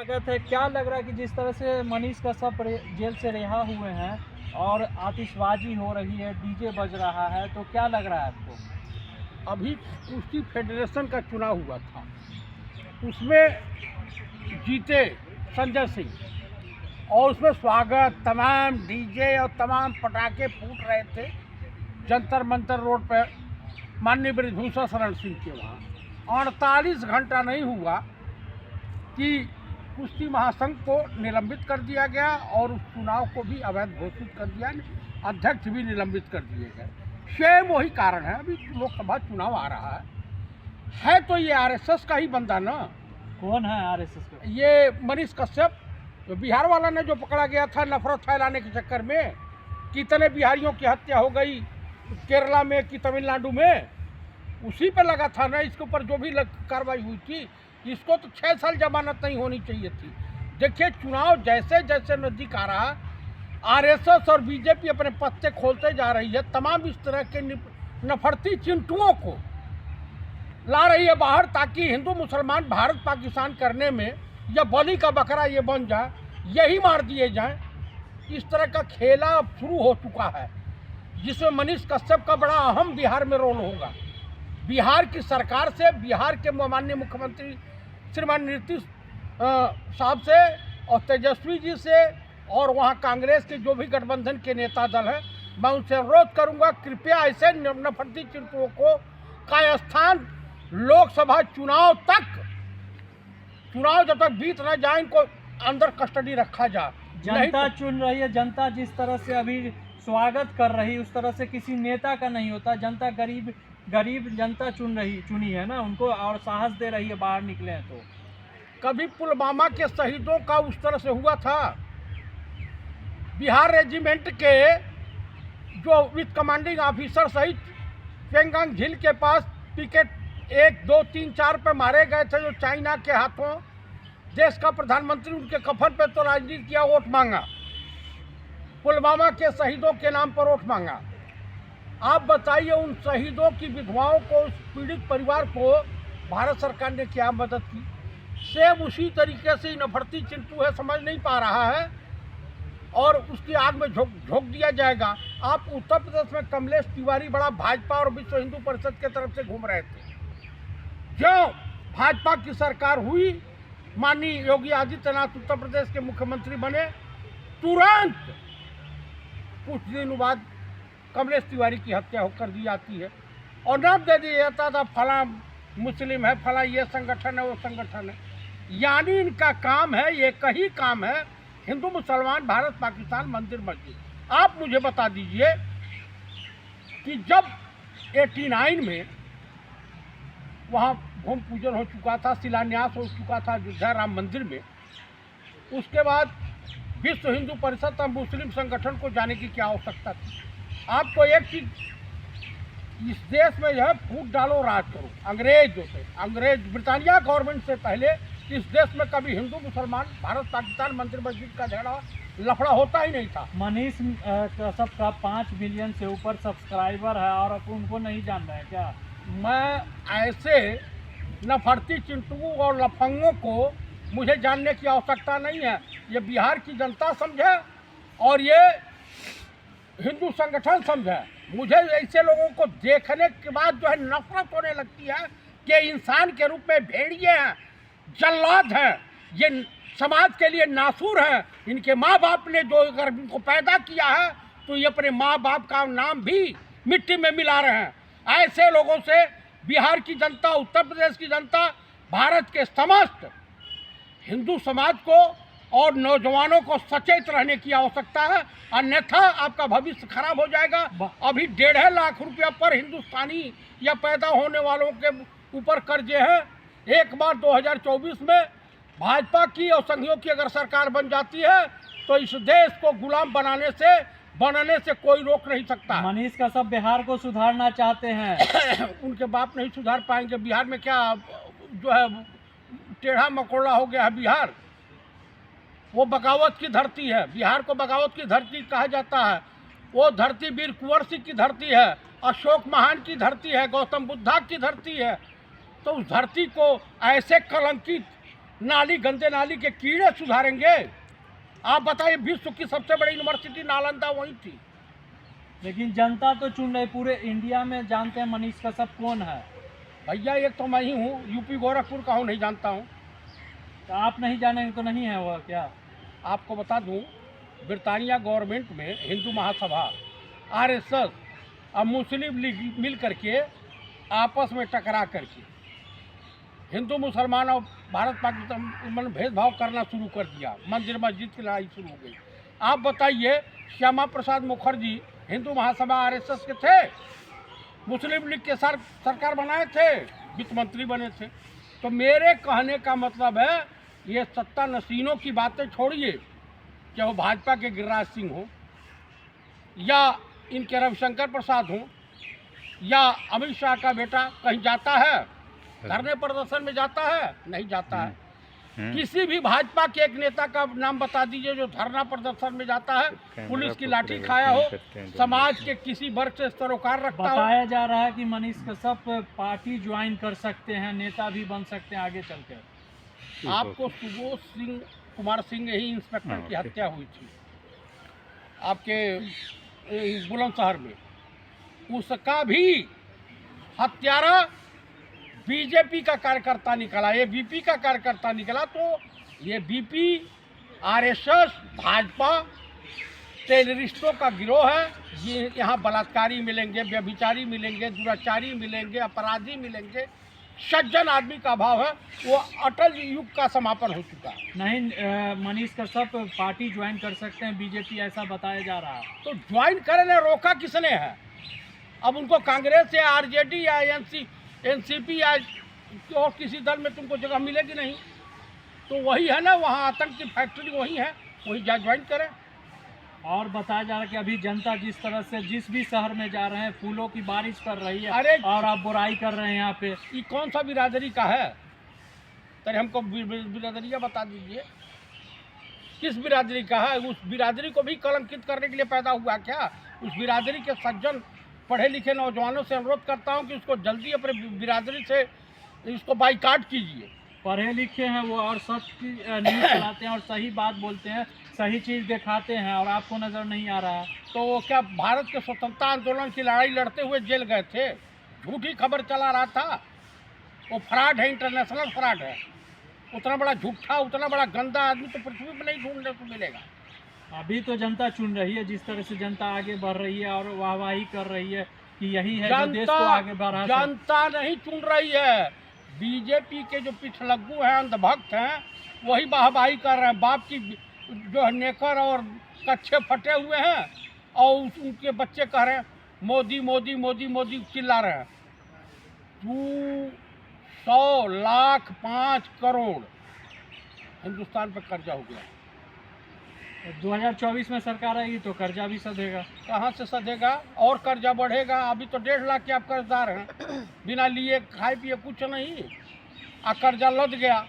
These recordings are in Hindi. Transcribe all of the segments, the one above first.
स्वागत है। क्या लग रहा है कि जिस तरह से मनीष कश्यप जेल से रिहा हुए हैं और आतिशबाजी हो रही है, डीजे बज रहा है, तो क्या लग रहा है आपको? अभी कुश्ती फेडरेशन का चुनाव हुआ था, उसमें जीते संजय सिंह और उसमें स्वागत तमाम डीजे और तमाम पटाखे फूट रहे थे जंतर मंतर रोड पे माननीय ब्रजभूषण शरण सिंह के वहाँ। 48 घंटा नहीं हुआ कि कुश्ती महासंघ को निलंबित कर दिया गया और उस चुनाव को भी अवैध घोषित कर दिया, अध्यक्ष भी निलंबित कर दिए गए। सेम वही कारण है। अभी लोकसभा चुनाव आ रहा है तो ये आरएसएस का ही बंदा ना। कौन है आरएसएस का? ये मनीष कश्यप, जो बिहार वाला ने जो पकड़ा गया था नफरत फैलाने के चक्कर में, कितने बिहारियों की हत्या हो गई केरला में कि तमिलनाडु में, उसी पर लगा था ना। इसके ऊपर जो भी कार्रवाई हुई थी, इसको तो 6 साल जमानत नहीं होनी चाहिए थी। देखिए, चुनाव जैसे जैसे नज़दीक आ रहा, आरएसएस और बीजेपी अपने पत्ते खोलते जा रही है। तमाम इस तरह के नफरती चिंटुओं को ला रही है बाहर, ताकि हिंदू मुसलमान भारत पाकिस्तान करने में या बलि का बकरा ये बन जाए, यही मार दिए जाएं। इस तरह का खेला अब शुरू हो चुका है, जिसमें मनीष कश्यप का बड़ा अहम बिहार में रोल होगा। बिहार की सरकार से, बिहार के माननीय मुख्यमंत्री श्रीमान नीतीश साहब से और तेजस्वी जी से और वहाँ कांग्रेस के जो भी गठबंधन के नेता दल हैं, मैं उनसे अनुरोध करूँगा, कृपया ऐसे नफरती चिंतुओं को का स्थान लोकसभा चुनाव तक, चुनाव जब तक बीत न जाए, इनको अंदर कस्टडी रखा जाए। जनता चुन रही है। जनता जिस तरह से अभी स्वागत कर रही, उस तरह से किसी नेता का नहीं होता। जनता गरीब जनता चुनी है ना उनको, और साहस दे रही है बाहर निकले हैं। तो कभी पुलवामा के शहीदों का उस तरह से हुआ था? बिहार रेजिमेंट के जो विथ कमांडिंग ऑफिसर सहित पेंगोंग झील के पास पिकेट 1, 2, 3, 4 पे मारे गए थे, जो चाइना के हाथों। देश का प्रधानमंत्री उनके कफन पे तो राजनीति किया, वोट मांगा, पुलवामा के शहीदों के नाम पर वोट मांगा। आप बताइए, उन शहीदों की विधवाओं को, उस पीड़ित परिवार को भारत सरकार ने क्या मदद की? सेम उसी तरीके से नफरती चिंटू है, समझ नहीं पा रहा है और उसकी आग में झोंक दिया जाएगा। आप उत्तर प्रदेश में कमलेश तिवारी बड़ा भाजपा और विश्व हिंदू परिषद के तरफ से घूम रहे थे। क्यों? भाजपा की सरकार हुई, माननीय योगी आदित्यनाथ उत्तर प्रदेश के मुख्यमंत्री बने, तुरंत कुछ दिन बाद कमलेश तिवारी की हत्या होकर दी जाती है और नाम दे दिया जाता था फला मुस्लिम है, फला ये संगठन है, वो संगठन है। यानी इनका काम है, ये कही काम है, हिंदू मुसलमान भारत पाकिस्तान मंदिर मस्जिद। आप मुझे बता दीजिए कि जब 89 में वहाँ भूमि पूजन हो चुका था, शिलान्यास हो चुका था अयोध्या राम मंदिर में, उसके बाद विश्व हिंदू परिषद और मुस्लिम संगठन को जाने की क्या आवश्यकता थी? आपको एक चीज, इस देश में जो है फूट डालो राज करो। अंग्रेज जो थे, अंग्रेज ब्रिटानिया गवर्नमेंट से पहले इस देश में कभी हिंदू मुसलमान भारत पाकिस्तान मंदिर मस्जिद का झगड़ा लफड़ा होता ही नहीं था। मनीष कश्यप का 5 मिलियन से ऊपर सब्सक्राइबर है और आप उनको नहीं जान रहे हैं क्या? मैं ऐसे नफरती चिंटुओं और लफंगों को मुझे जानने की आवश्यकता नहीं है। ये बिहार की जनता समझे और ये हिंदू संगठन समझे। मुझे ऐसे लोगों को देखने के बाद जो है नफरत होने लगती है कि इंसान के रूप में भेड़िए हैं, जल्लाद हैं, ये समाज के लिए नासूर हैं। इनके माँ बाप ने जो अगर इनको पैदा किया है तो ये अपने माँ बाप का नाम भी मिट्टी में मिला रहे हैं। ऐसे लोगों से बिहार की जनता, उत्तर प्रदेश की जनता, भारत के समस्त हिंदू समाज को और नौजवानों को सचेत रहने की आवश्यकता है, अन्यथा आपका भविष्य खराब हो जाएगा। अभी 1.5 लाख रुपया पर हिंदुस्तानी या पैदा होने वालों के ऊपर कर्जे हैं। एक बार 2024 में भाजपा की और संघियों की अगर सरकार बन जाती है तो इस देश को गुलाम बनने से कोई रोक नहीं सकता। मनीष कश्यप बिहार को सुधारना चाहते हैं। उनके बाप नहीं सुधार पाएंगे। बिहार में क्या जो है टेढ़ा मकोड़ा हो गया है बिहार। वो बगावत की धरती है, बिहार को बगावत की धरती कहा जाता है। वो धरती वीर कुंवर सिंह की धरती है, अशोक महान की धरती है, गौतम बुद्धा की धरती है। तो उस धरती को ऐसे कलंकित नाली, गंदे नाली के कीड़े सुधारेंगे? आप बताइए, विश्व की सबसे बड़ी यूनिवर्सिटी नालंदा वही थी। लेकिन जनता तो चुन रही, पूरे इंडिया में जानते हैं मनीष कश्यप कौन है। भैया एक तो मैं ही हूँ, यूपी गोरखपुर का हूँ, नहीं जानता हूँ। तो आप नहीं जानेंगे तो नहीं है वह क्या? आपको बता दूँ, ब्रिटानिया गवर्नमेंट में हिंदू महासभा, आरएसएस और मुस्लिम लीग मिल करके आपस में टकरा करके हिंदू मुसलमान और भारत पाकिस्तान मतलब भेदभाव करना शुरू कर दिया। मंदिर मस्जिद की लड़ाई शुरू हो गई। आप बताइए, श्यामा प्रसाद मुखर्जी हिंदू महासभा आरएसएस के थे, मुस्लिम लीग के सरकार बनाए थे, वित्त मंत्री बने थे। तो मेरे कहने का मतलब है, ये सत्ता नशीनों की बातें छोड़िए, चाहे वो भाजपा के गिरिराज सिंह हो या इनके रविशंकर प्रसाद हो या अमित शाह का बेटा कहीं जाता है धरने प्रदर्शन में? जाता है? नहीं जाता है। किसी भी भाजपा के एक नेता का नाम बता दीजिए जो धरना प्रदर्शन में जाता है, पुलिस की लाठी खाया हो, समाज के किसी वर्ग से सरोकार रखता हो। बताया जा रहा है कि मनीष कश्यप पार्टी ज्वाइन कर सकते हैं, नेता भी बन सकते हैं आगे चलकर। आपको सुबोध सिंह कुमार सिंह ही इंस्पेक्टर की हत्या हुई थी आपके बुलंदशहर में, उसका भी हत्यारा बीजेपी का कार्यकर्ता निकला, ये बीपी का कार्यकर्ता निकला। तो ये बीपी आरएसएस भाजपा टेररिस्टों का गिरोह है। ये यहाँ बलात्कारी मिलेंगे, व्यभिचारी मिलेंगे, दुराचारी मिलेंगे, अपराधी मिलेंगे, सज्जन आदमी का अभाव है। वो अटल युग का समापन हो चुका है। नहीं, मनीष कश्यप पार्टी ज्वाइन कर सकते हैं बीजेपी, ऐसा बताया जा रहा है। तो ज्वाइन करने रोका किसने है? अब उनको कांग्रेस या आरजेडी या एनसीपी या और किसी दल में तुमको जगह मिलेगी नहीं। तो वही है ना, वहाँ आतंक की फैक्ट्री वही है, वही ज्वाइन करें। और बताया जा रहा है कि अभी जनता जिस तरह से जिस भी शहर में जा रहे हैं फूलों की बारिश कर रही है, अरे और आप बुराई कर रहे हैं यहाँ पे। ये कौन सा बिरादरी का है? तभी हमको बिरादरिया बता दीजिए, किस बिरादरी का है? उस बिरादरी को भी कलंकित करने के लिए पैदा हुआ क्या? उस बिरादरी के सज्जन पढ़े लिखे नौजवानों से अनुरोध करता हूँ कि उसको जल्दी अपने बिरादरी से इसको बाइकाट कीजिए। पढ़े लिखे हैं वो, और सच की न्यूज़ चलाते हैं और सही बात बोलते हैं, सही चीज़ दिखाते हैं, और आपको नज़र नहीं आ रहा है। तो वो क्या भारत के स्वतंत्रता आंदोलन की लड़ाई लड़ते हुए जेल गए थे? झूठी खबर चला रहा था। वो फ्रॉड है, इंटरनेशनल फ्रॉड है। उतना बड़ा झूठा, उतना बड़ा गंदा आदमी तो पृथ्वी पर नहीं ढूंढने को मिलेगा। अभी तो जनता चुन रही है, जिस तरह से जनता आगे बढ़ रही है और वाहवाही कर रही है कि यही है जो देश को आगे बढ़ा सकता है। जनता नहीं चुन रही है, बीजेपी के जो पिछलग्गू हैं, अंधभक्त हैं, वही वाहवाही कर रहे हैं। बाप की जो है नेकर और कच्छे फटे हुए हैं, और उनके बच्चे कह रहे हैं मोदी मोदी मोदी मोदी चिल्ला रहे हैं। 100 लाख 5 करोड़ हिंदुस्तान पर कर्जा हो गया। 2024 में सरकार आएगी तो कर्जा भी सधेगा। कहाँ से सधेगा? और कर्जा बढ़ेगा। अभी तो 1.5 लाख के आप कर्जदार हैं, बिना लिए खाए पिए कुछ नहीं, और कर्जा लद गया।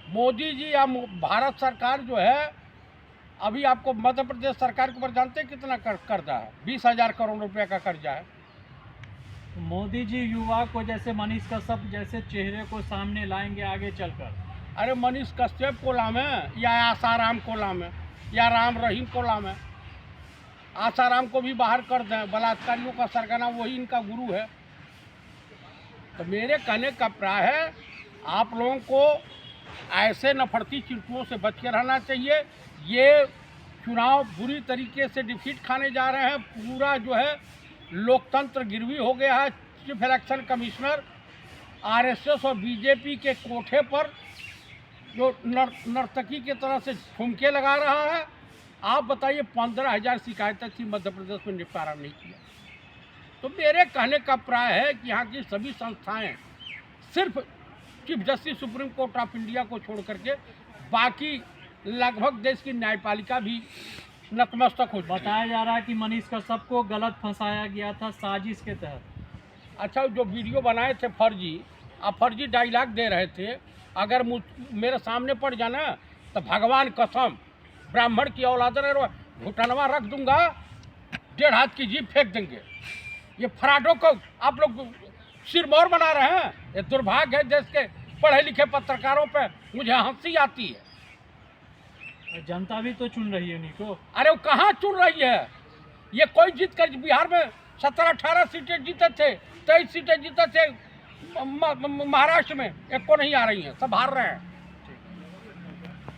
मोदी जी या भारत सरकार जो है, अभी आपको मध्य प्रदेश सरकार के ऊपर जानते हैं कितना कर्जा है? 20,000 करोड़ रुपए का कर्जा है। मोदी जी युवा को जैसे मनीष कश्यप जैसे चेहरे को सामने लाएंगे आगे चलकर। अरे मनीष कश्यप को लामे या आसाराम को लामे या राम रहीम को लामे? आसाराम को भी बाहर कर दें, बलात्कारियों का सरगना वही इनका गुरु है। तो मेरे कहने का प्राय है, आप लोगों को ऐसे नफरती चिंटुओं से बच के रहना चाहिए। ये चुनाव बुरी तरीके से डिफीट खाने जा रहे हैं। पूरा जो है लोकतंत्र गिरवी हो गया है। चीफ इलेक्शन कमिश्नर आरएसएस और बीजेपी के कोठे पर जो नर्तकी की तरह से ठुमके लगा रहा है। आप बताइए, 15,000 शिकायतें थी मध्य प्रदेश में, निपटारा नहीं किया। तो मेरे कहने का प्राय है कि यहाँ की सभी संस्थाएं, सिर्फ chief justice supreme court of India को छोड़ करके बाकी लगभग देश की न्यायपालिका भी नतमस्तक हो। बताया जा रहा है कि मनीष कश्यप को गलत फंसाया गया था साजिश के तहत। अच्छा, जो वीडियो बनाए थे फर्जी, आप फर्जी डायलॉग दे रहे थे, अगर मेरे सामने पड़ जाना तो भगवान कसम ब्राह्मण की औलाद घुटनवा रख दूंगा, 1.5 हाथ की जीभ फेंक देंगे। ये फ्रॉडों को आप लोग सिरमौर बना रहे हैं। ये दुर्भाग्य है देश के पढ़े लिखे पत्रकारों पे मुझे हंसी आती है। जनता भी तो चुन रही है उन्हीं को। अरे वो कहाँ चुन रही है? ये कोई जीत कर, बिहार में 17-18 सीटें जीते थे, 23 सीटें जीते थे, महाराष्ट्र में एक को नहीं आ रही हैं, सब हार रहे हैं।